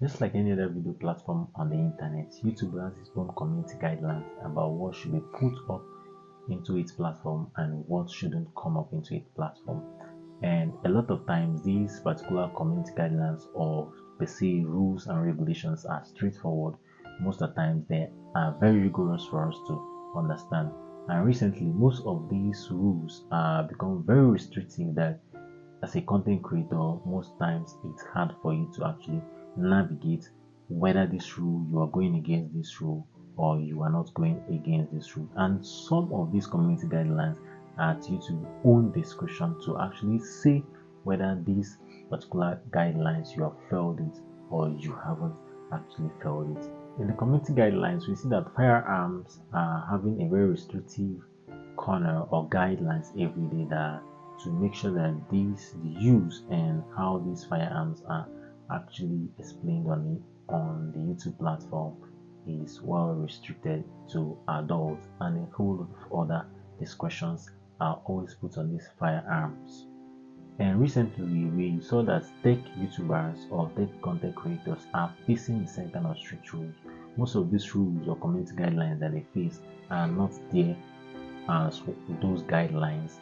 Just like any other video platform on the internet, YouTube has its own community guidelines about what should be put up into its platform and what shouldn't come up into its platform. And a lot of times, these particular community guidelines or per se rules and regulations are straightforward. Most of the times, they are very rigorous for us to understand. And recently, most of these rules are become very restrictive that as a content creator, most times it's hard for you to actually navigate whether this rule you are going against this rule or you are not going against this rule. And some of these community guidelines are at YouTube's own discretion to actually say whether these particular guidelines you have failed it or you haven't actually failed it. In the community guidelines, we see that firearms are having a very restrictive corner or guidelines every day that to make sure that the use and how these firearms are actually explained on the YouTube platform is well restricted to adults, and a whole lot of other discretions are always put on these firearms. And recently, we saw that tech YouTubers or tech content creators are facing the same kind of strict rules. Most of these rules or community guidelines that they face are not there as those guidelines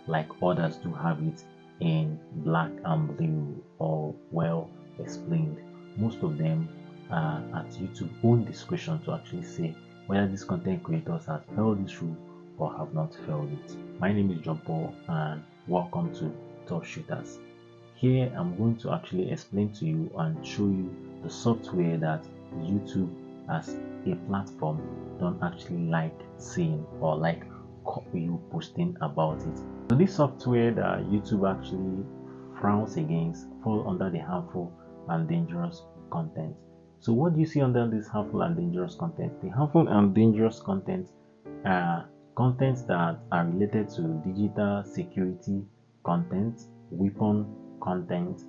like others do have it in black and blue or well explained. Most of them are at YouTube's own discretion to actually say whether these content creators have failed this rule or have not failed it. My name is John Paul and welcome to Top Shooters. Here I'm going to actually explain to you and show you the software that YouTube as a platform don't actually like seeing or like you posting about it. So this software that YouTube actually frowns against fall under the harmful and dangerous content. So what do you see under this harmful and dangerous content? The harmful and dangerous content are contents that are related to digital security content, weapon content,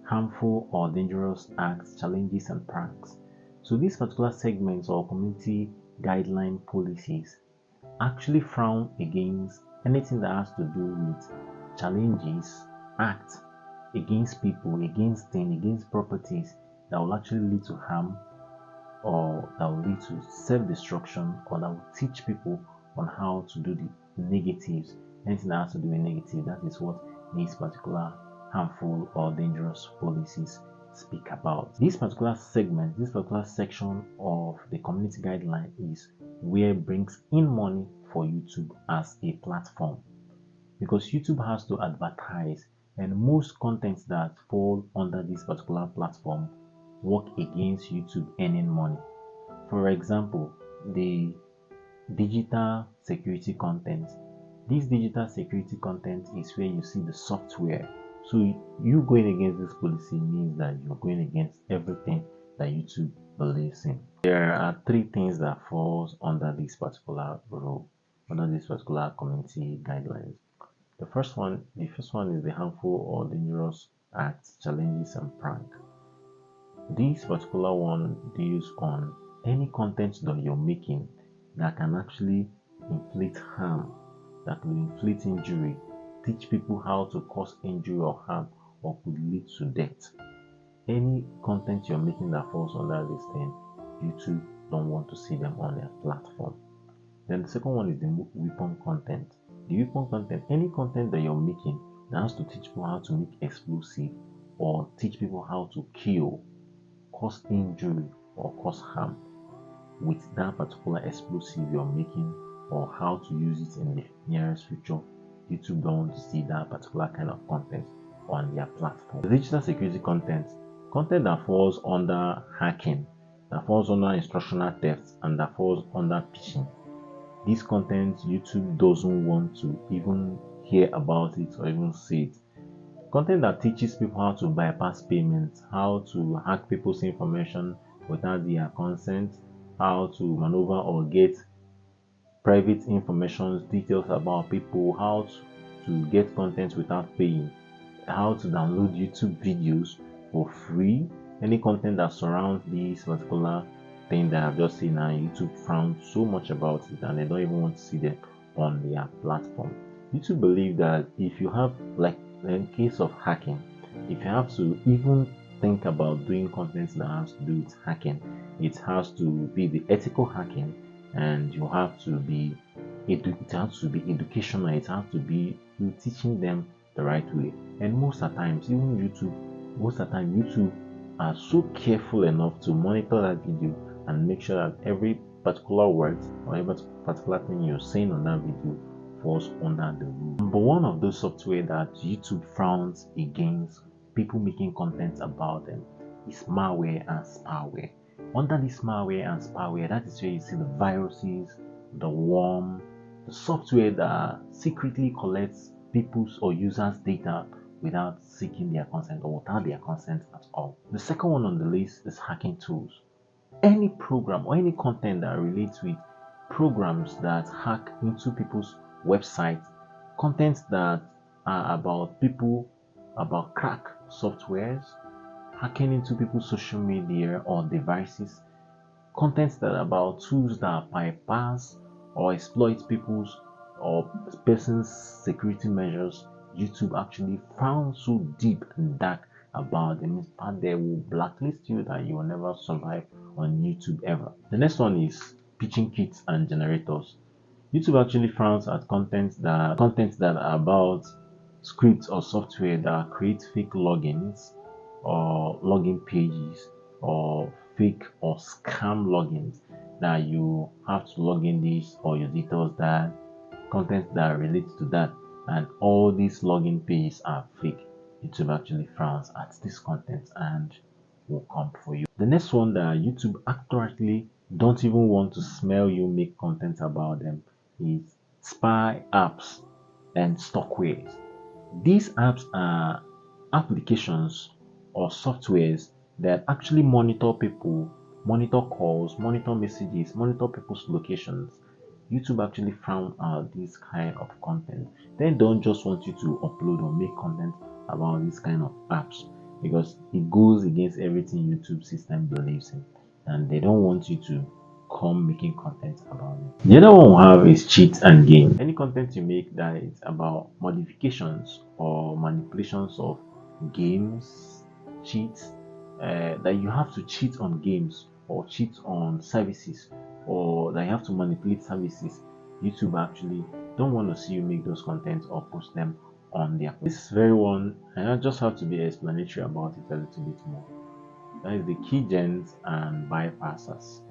harmful or dangerous acts, challenges and pranks. So these particular segments or community guideline policies actually frown against anything that has to do with challenges, acts against people, against things, against properties that will actually lead to harm or that will lead to self-destruction or that will teach people on how to do the negatives. Anything that has to do with negative, that is what these particular harmful or dangerous policies speak about. This particular segment, this particular section of the community guideline is where it brings in money for YouTube as a platform, because YouTube has to advertise, and most contents that fall under this particular platform work against YouTube earning money. For example, the digital security content. This digital security content is where you see the software. So you going against this policy means that you're going against everything that YouTube believes in. There are three things that falls under this particular rule, under this particular community guidelines. The first one is the harmful or dangerous acts, challenges, and prank. This particular one deals on any content that you're making that can actually inflict harm, that will inflict injury, teach people how to cause injury or harm, or could lead to death. Any content you're making that falls under this thing, YouTube don't want to see them on their platform. Then the second one is the weapon content. The weapon content, any content that you're making that has to teach people how to make explosive or teach people how to kill, cause injury or cause harm with that particular explosive you're making or how to use it in the nearest future, YouTube don't want to see that particular kind of content on their platform. The digital security content that falls under hacking, that falls under instructional theft, and that falls under phishing. This content YouTube doesn't want to even hear about it or even see it. Content that teaches people how to bypass payments, how to hack people's information without their consent, how to maneuver or get private information, details about people, how to get content without paying, how to download YouTube videos for free. Any content that surrounds this particular thing that I've just seen, and YouTube frowns so much about it and they don't even want to see them on their platform. YouTube believe that if you have, like in case of hacking, if you have to even think about doing content that has to do with hacking, it has to be the ethical hacking, and you have to be it has to be educational. It has to be you teaching them the right way. And most of the times, even YouTube are so careful enough to monitor that video and make sure that every particular word or every particular thing you're saying on that video falls under the rule. But one of those software that YouTube frowns against people making content about them is malware and spyware. Under this malware and spyware, that is where you see the viruses, the worm, the software that secretly collects people's or users' data without seeking their consent or without their consent at all. The second one on the list is hacking tools. Any program or any content that relates with programs that hack into people's websites, contents that are about people, about crack softwares, hacking into people's social media or devices, contents that are about tools that bypass or exploit people's or person's security measures. YouTube actually found so deep and dark about them. In fact, they will blacklist you that you will never survive on YouTube ever. The next one is pitching kits and generators. YouTube actually frowns at content that are about scripts or software that create fake logins or login pages or fake or scam logins that you have to log in this or your details, that content that relates to that, and all these login pages are fake. YouTube actually frowns at this content and will come for you. The next one that YouTube accurately don't even want to smell you make content about them is spy apps and stalkwares. These apps are applications or softwares that actually monitor people, monitor calls, monitor messages, monitor people's locations. YouTube actually frown out this kind of content. They don't just want you to upload or make content about this kind of apps because it goes against everything YouTube system believes in, and they don't want you to come making content about it. The other one we have is cheat and game. Any content you make that is about modifications or manipulations of games, cheats, that you have to cheat on games or cheat on services or that you have to manipulate services, YouTube actually don't want to see you make those contents or post them on their. This very one, and I just have to be explanatory about it a little bit more. That is the keygens and bypassers.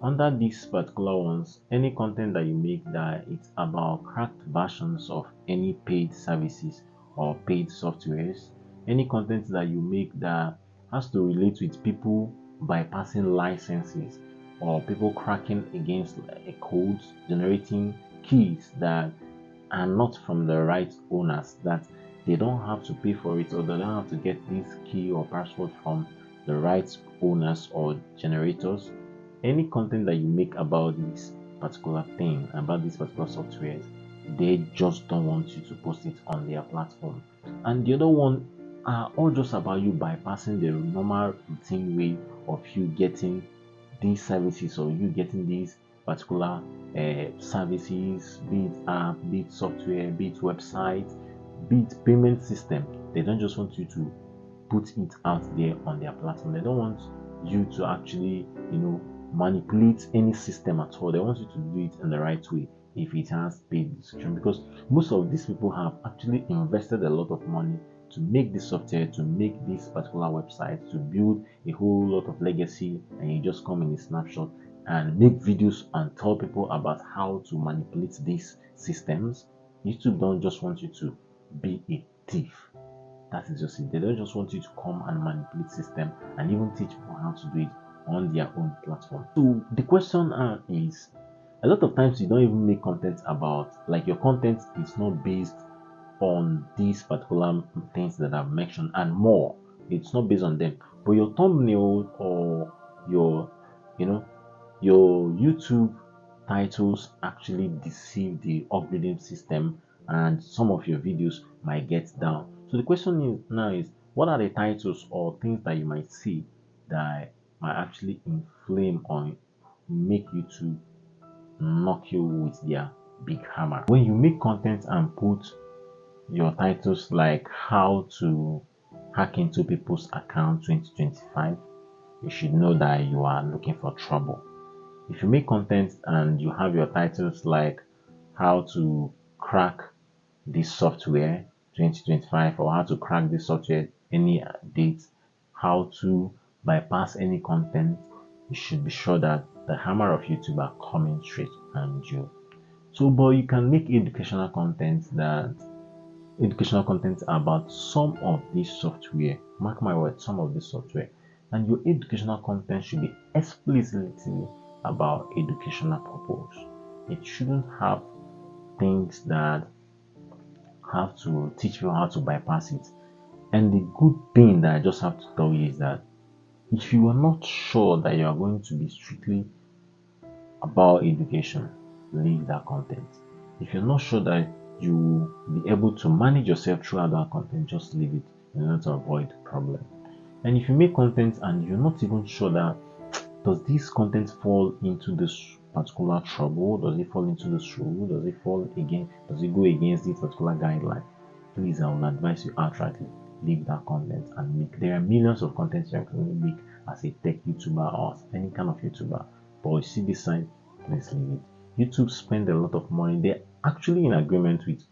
Under these particular ones, any content that you make that it's about cracked versions of any paid services or paid softwares, any content that you make that has to relate with people bypassing licenses or people cracking against a code, generating keys that are not from the right owners, that they don't have to pay for it or they don't have to get this key or password from the right owners or generators. Any content that you make about this particular thing, about this particular software, they just don't want you to post it on their platform. And the other one are all just about you bypassing the normal routine way of you getting these services or you getting these particular services, be it app, be it software, be it website, be it payment system. They don't just want you to put it out there on their platform. They don't want you to actually, manipulate any system at all. They want you to do it in the right way if it has paid description, because most of these people have actually invested a lot of money to make this software, to make this particular website, to build a whole lot of legacy, and you just come in a snapshot and make videos and tell people about how to manipulate these systems. YouTube don't just want you to be a thief. That is just it. They don't just want you to come and manipulate system and even teach people how to do it on their own platform. So the question is, a lot of times you don't even make content about, like, your content is not based on these particular things that I've mentioned and more. It's not based on them, but your thumbnail or your YouTube titles actually deceive the algorithm system, and some of your videos might get down. So the question is, what are the titles or things that you might see that might actually inflame or make YouTube knock you with their big hammer? When you make content and put your titles like how to hack into people's account 2025, you should know that you are looking for trouble. If you make content and you have your titles like how to crack this software 2025 or how to crack this software any date, how to bypass any content, you should be sure that the hammer of YouTube are coming straight and you. So, but you can make educational content about some of this software. Mark my word, some of this software. And your educational content should be explicitly about educational purpose. It shouldn't have things that have to teach you how to bypass it. And the good thing that I just have to tell you is that if you are not sure that you are going to be strictly about education, leave that content. If you're not sure that you will be able to manage yourself throughout that content, just leave it in order to avoid problem. And if you make content and you're not even sure that does this content fall into this particular trouble, does it fall into this rule, does it go against this particular guideline, please, I will advise you outrightly, leave that content and make. There are millions of content you can make as a tech YouTuber or as any kind of YouTuber, but you see this side, please leave it. YouTube spend a lot of money. They're actually in agreement with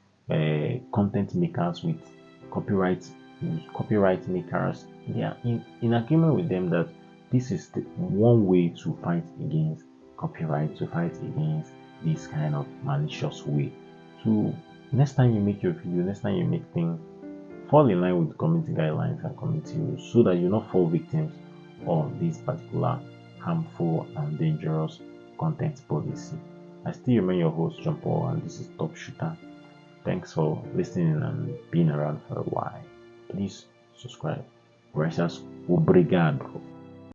content makers, with copyright makers. They are in agreement with them that this is the one way to fight against copyright, to fight against this kind of malicious way. So next time you make your video, next time you make things, fall in line with community guidelines and community rules so that you not fall victims of this particular harmful and dangerous content policy. I still remain your host, John Paul, and this is Top Shooter. Thanks for listening and being around for a while. Please subscribe. Gracias. Obrigado.